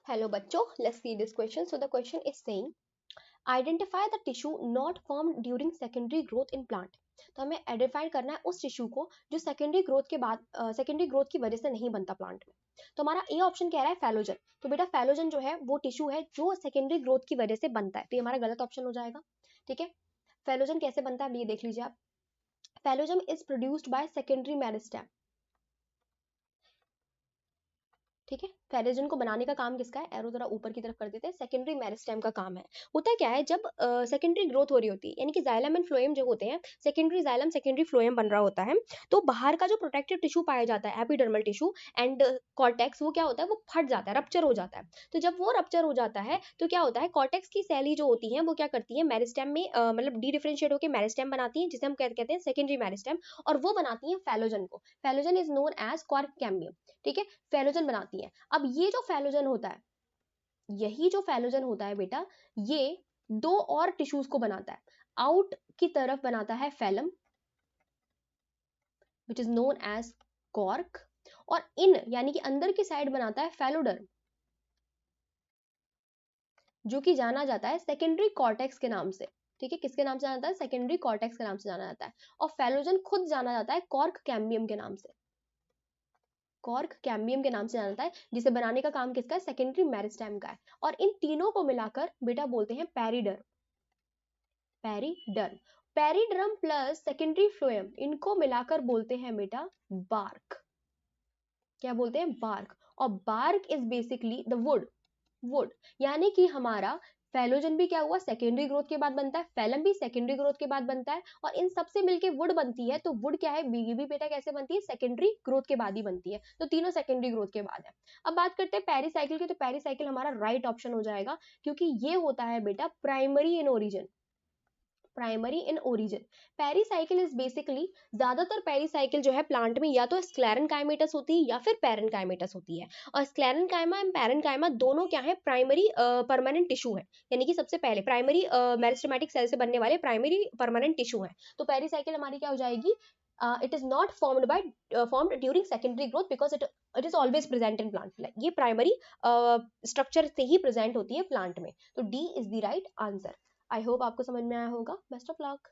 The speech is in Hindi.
Hello बच्चों, let's see this question. So the question is saying identify the tissue not formed during secondary growth in plant. तो हमें आइडेंटिफाई करना है उस टिश्यू को जो सेकेंडरी ग्रोथ के बाद सेकेंडरी ग्रोथ की वजह से नहीं बनता प्लांट में. तो हमारा ए ऑप्शन कह रहा है फैलोजन. तो बेटा फैलोजन जो है वो टिश्यू है जो सेकेंडरी ग्रोथ की वजह से बनता है, तो ये हमारा गलत ऑप्शन हो जाएगा. ठीक है, फैलोजन कैसे बनता है ये देख लीजिए आप. Phellogen is produced by secondary meristem. ठीक है, फैलोजन को बनाने का काम किसका है, एरो जरा ऊपर की तरफ कर देते हैं, सेकेंडरी मेरिस्टेम का काम है. होता क्या है जब सेकेंडरी ग्रोथ हो रही होती है, यानी कि जाइलम एंड फ्लोएम जो होते हैं, सेकेंडरी जाइलम सेकेंडरी फ्लोएम बन रहा होता है, तो बाहर का जो प्रोटेक्टिव टिश्यू पाया जाता है एपिडर्मल टिश्यू एंड कॉर्टेक्स, वो क्या होता है, वो फट जाता है, रप्चर हो जाता है. तो जब वो रप्चर हो जाता है तो क्या होता है, कॉर्टेक्स की सेली जो होती है वो क्या करती है, मेरिस्टेम में मतलब डी डिफरेंशिएट होकर मेरिस्टेम बनाती है, जिसे हम कहते हैं सेकेंडरी मेरिस्टेम, और वो बनाती है फैलोजन को. Phellogen is known as cork cambium. ठीक है, फैलोजन बनाती है. अब ये जो फैलोजन होता है, यही जो फैलोजन होता है बेटा, ये दो और टिश्यूज को बनाता है. आउट की तरफ बनाता है phellem which is known as cork, और इन यानी कि अंदर की साइड बनाता है फैलोडर्म, जो कि जाना जाता है सेकेंडरी कॉर्टेक्स के नाम से. ठीक है, किसके नाम से जाना जाता है, सेकेंडरी कॉर्टेक्स के नाम से जाना जाता है. और फैलोजन खुद जाना जाता है कॉर्क कैम्बियम के नाम से. कॉर्क कैम्बियम के नाम से जाना जाता है, जिसे बनाने का काम किसका है, सेकेंडरी मेरिस्टेम का है. और इन तीनों को मिलाकर बेटा बोलते हैं periderm. Periderm, periderm plus secondary phloem, इनको मिलाकर बोलते हैं बेटा बार्क. क्या बोलते हैं, बार्क. और bark is basically the wood. Wood यानी कि हमारा फैलोजन भी क्या हुआ, सेकेंडरी ग्रोथ के बाद बनता है, फैलम भी सेकेंडरी ग्रोथ के बाद बनता है, और इन सबसे मिलके वुड बनती है. तो वुड क्या है, बीगी भी बेटा कैसे बनती है, सेकेंडरी ग्रोथ के बाद ही बनती है. तो तीनों सेकेंडरी ग्रोथ के बाद है. अब बात करते हैं पेरीसाइकिल की. तो पेरीसाइकिल हमारा राइट ऑप्शन हो जाएगा, क्योंकि ये होता है बेटा primary in origin. Primary in origin. Pericycle is basically, ज्यादातर पेरीसाइकिल जो है प्लांट में या तो स्क्लेरेनकाइमेटस होती है या फिर पेरेनकाइमेटस होती है. और स्क्लेरेनकाइमा एंड पेरेनकाइमा दोनों क्या है, प्राइमरी परमानेंट टिश्यू है, यानी कि सबसे पहले प्राइमरी मेरिस्टेमेटिक सेल से बनने वाले प्राइमरी परमानेंट टिश्यू है. तो पेरीसाइकिल हमारी क्या हो जाएगी, it is not formed during secondary growth because it is always present in plant. ये प्राइमरी स्ट्रक्चर से ही प्रेजेंट होती है प्लांट में. तो D is the right answer. I hope आपको समझ में आया होगा. Best of luck.